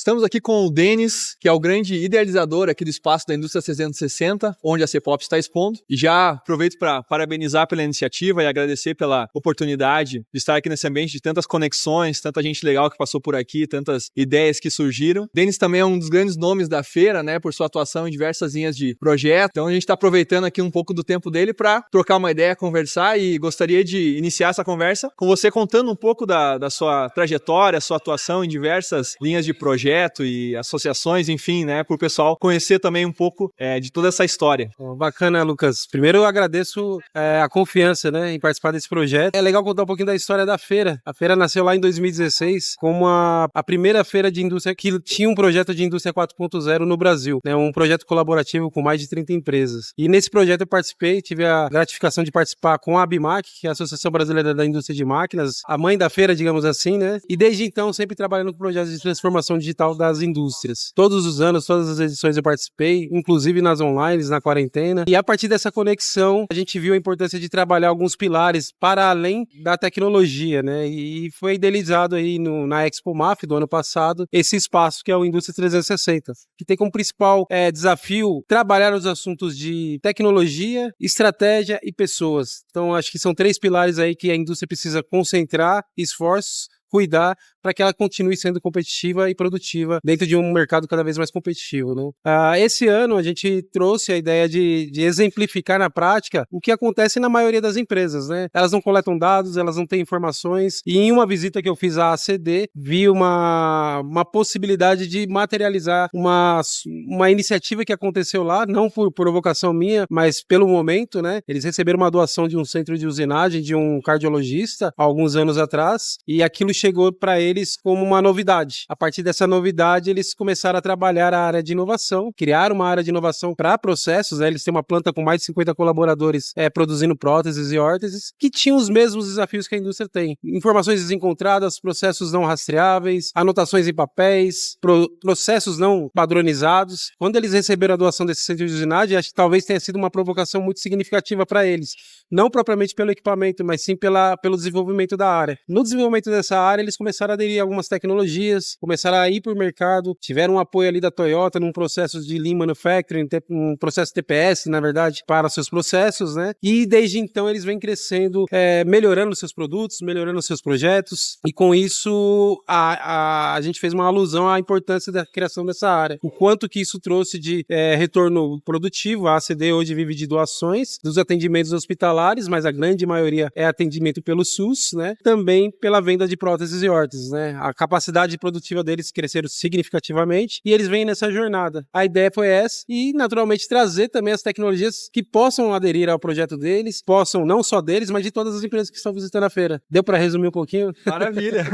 Estamos aqui com o Denis, que é o grande idealizador aqui do espaço da Indústria 360, onde a CPOP está expondo. E já aproveito para parabenizar pela iniciativa e agradecer pela oportunidade de estar aqui nesse ambiente de tantas conexões, tanta gente legal que passou por aqui, tantas ideias que surgiram. Denis também é um dos grandes nomes da feira, né, por sua atuação em diversas linhas de projeto. Então a gente está aproveitando aqui um pouco do tempo dele para trocar uma ideia, conversar, e gostaria de iniciar essa conversa com você contando um pouco da sua trajetória, sua atuação em diversas linhas de projeto e associações, enfim, né, para o pessoal conhecer também um pouco de toda essa história. Bacana, Lucas. Primeiro eu agradeço a confiança, né, em participar desse projeto. É legal contar um pouquinho da história da feira. A feira nasceu lá em 2016 como a primeira feira de indústria que tinha um projeto de indústria 4.0 no Brasil, né, um projeto colaborativo com mais de 30 empresas. E nesse projeto eu participei, tive a gratificação de participar com a ABMAC, que é a Associação Brasileira da Indústria de Máquinas, a mãe da feira, digamos assim, né? E desde então sempre trabalhando com projetos de transformação digital das indústrias. Todos os anos, todas as edições eu participei, inclusive nas online, na quarentena. E a partir dessa conexão, a gente viu a importância de trabalhar alguns pilares para além da tecnologia, né? E foi idealizado aí na Expo MAF do ano passado, esse espaço que é o Indústria 360, que tem como principal desafio trabalhar os assuntos de tecnologia, estratégia e pessoas. Então, acho que são 3 pilares aí que a indústria precisa concentrar esforços, cuidar para que ela continue sendo competitiva e produtiva dentro de um mercado cada vez mais competitivo, né? Esse ano a gente trouxe a ideia de exemplificar na prática o que acontece na maioria das empresas, né? Elas não coletam dados, elas não têm informações, e em uma visita que eu fiz à ACD, vi uma possibilidade de materializar uma iniciativa que aconteceu lá, não por provocação minha, mas pelo momento, né? Eles receberam uma doação de um centro de usinagem de um cardiologista há alguns anos atrás, e aquilo chegou para eles como uma novidade. A partir dessa novidade, eles começaram a trabalhar a área de inovação, criaram uma área de inovação para processos, né? Eles têm uma planta com mais de 50 colaboradores produzindo próteses e órteses, que tinham os mesmos desafios que a indústria tem. Informações desencontradas, processos não rastreáveis, anotações em papéis, processos não padronizados. Quando eles receberam a doação desse centro de usinagem, acho que talvez tenha sido uma provocação muito significativa para eles. Não propriamente pelo equipamento, mas sim pelo desenvolvimento da área. No desenvolvimento dessa área, eles começaram a aderir a algumas tecnologias, começaram a ir para o mercado, tiveram um apoio ali da Toyota num processo de Lean Manufacturing, um processo TPS, na verdade, para seus processos, né? E desde então eles vêm crescendo, melhorando seus produtos, melhorando seus projetos, e com isso a gente fez uma alusão à importância da criação dessa área. O quanto que isso trouxe de retorno produtivo. A ACD hoje vive de doações dos atendimentos hospitalares, mas a grande maioria é atendimento pelo SUS, né? Também pela venda de próteses e órteses, né? A capacidade produtiva deles cresceram significativamente e eles vêm nessa jornada. A ideia foi essa e, naturalmente, trazer também as tecnologias que possam aderir ao projeto deles, possam, não só deles, mas de todas as empresas que estão visitando a feira. Deu para resumir um pouquinho? Maravilha!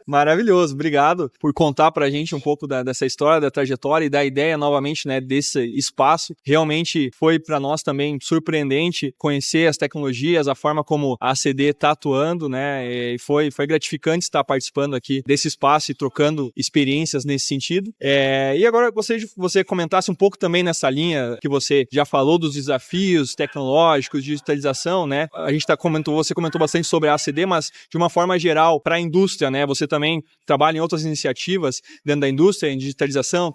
Maravilhoso! Obrigado por contar pra gente um pouco dessa história, da trajetória e da ideia, novamente, né, desse espaço. Realmente foi para nós também surpreendente conhecer as tecnologias, a forma como a ACD está atuando, né, e foi gratificante estar participando aqui desse espaço e trocando experiências nesse sentido. E agora eu gostaria de que você comentasse um pouco também nessa linha que você já falou dos desafios tecnológicos, de digitalização, né? Você comentou bastante sobre a ACD, mas de uma forma geral para a indústria, né? Você também trabalha em outras iniciativas dentro da indústria, em digitalização,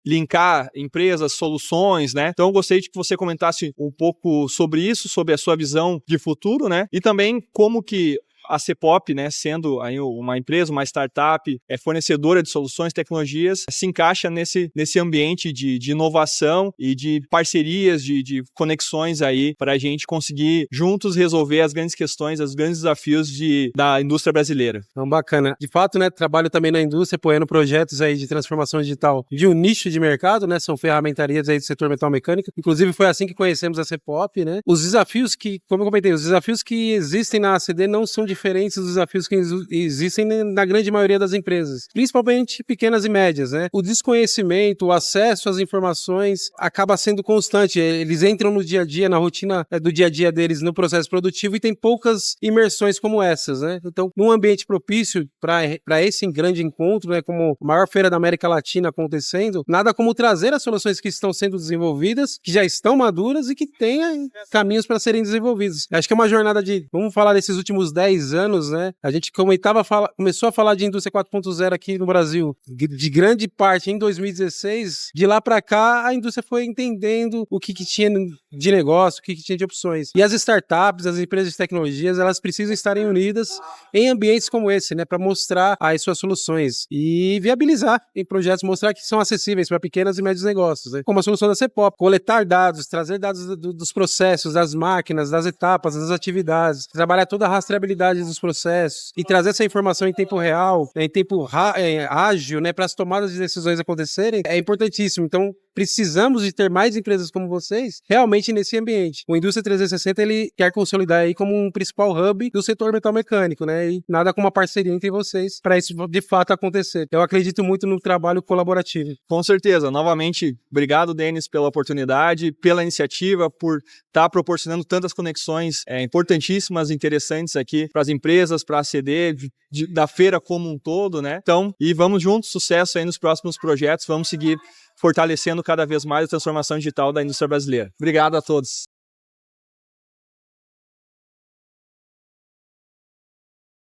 linkar empresas, soluções, né? Então eu gostaria de que você comentasse um pouco sobre isso, sobre a sua visão de futuro, né? E também como que a CPOP, né, sendo aí uma empresa, uma startup, fornecedora de soluções, tecnologias, se encaixa nesse ambiente de inovação e de parcerias, de conexões aí para a gente conseguir juntos resolver as grandes questões, os grandes desafios da indústria brasileira. Então, bacana. De fato, né, trabalho também na indústria, apoiando projetos aí de transformação digital de um nicho de mercado, né, são ferramentarias aí do setor metal-mecânica. Inclusive, foi assim que conhecemos a CPOP, né. Os desafios que, como eu comentei, os desafios que existem na ACD não são diferentes dos desafios que existem na grande maioria das empresas, principalmente pequenas e médias, né? O desconhecimento, o acesso às informações acaba sendo constante. Eles entram no dia a dia, na rotina do dia a dia deles no processo produtivo e tem poucas imersões como essas, né? Então, num ambiente propício para esse grande encontro, né, como a maior feira da América Latina acontecendo, nada como trazer as soluções que estão sendo desenvolvidas, que já estão maduras e que têm caminhos para serem desenvolvidos. Acho que é uma jornada vamos falar desses últimos 10 2 anos, né, a gente começou a falar de indústria 4.0 aqui no Brasil, de grande parte em 2016. De lá para cá, a indústria foi entendendo o que tinha de negócio, o que tinha de opções. E as startups, as empresas de tecnologias, elas precisam estarem unidas em ambientes como esse, né, para mostrar as suas soluções e viabilizar em projetos, mostrar que são acessíveis para pequenos e médios negócios, né? Como a solução da CPOP, coletar dados, trazer dados dos processos, das máquinas, das etapas, das atividades, trabalhar toda a rastreabilidade dos processos e trazer essa informação em tempo real, em tempo ágil, né, para as tomadas de decisões acontecerem, é importantíssimo. Então, precisamos de ter mais empresas como vocês realmente nesse ambiente. O Indústria 360, ele quer consolidar aí como um principal hub do setor metal mecânico, né? E nada como uma parceria entre vocês para isso de fato acontecer. Eu acredito muito no trabalho colaborativo. Com certeza. Novamente, obrigado, Denis, pela oportunidade, pela iniciativa, por estar proporcionando tantas conexões importantíssimas, interessantes aqui para as empresas, para a ACD, da feira como um todo, né? Então, e vamos juntos, sucesso aí nos próximos projetos, vamos seguir fortalecendo cada vez mais a transformação digital da indústria brasileira. Obrigado a todos.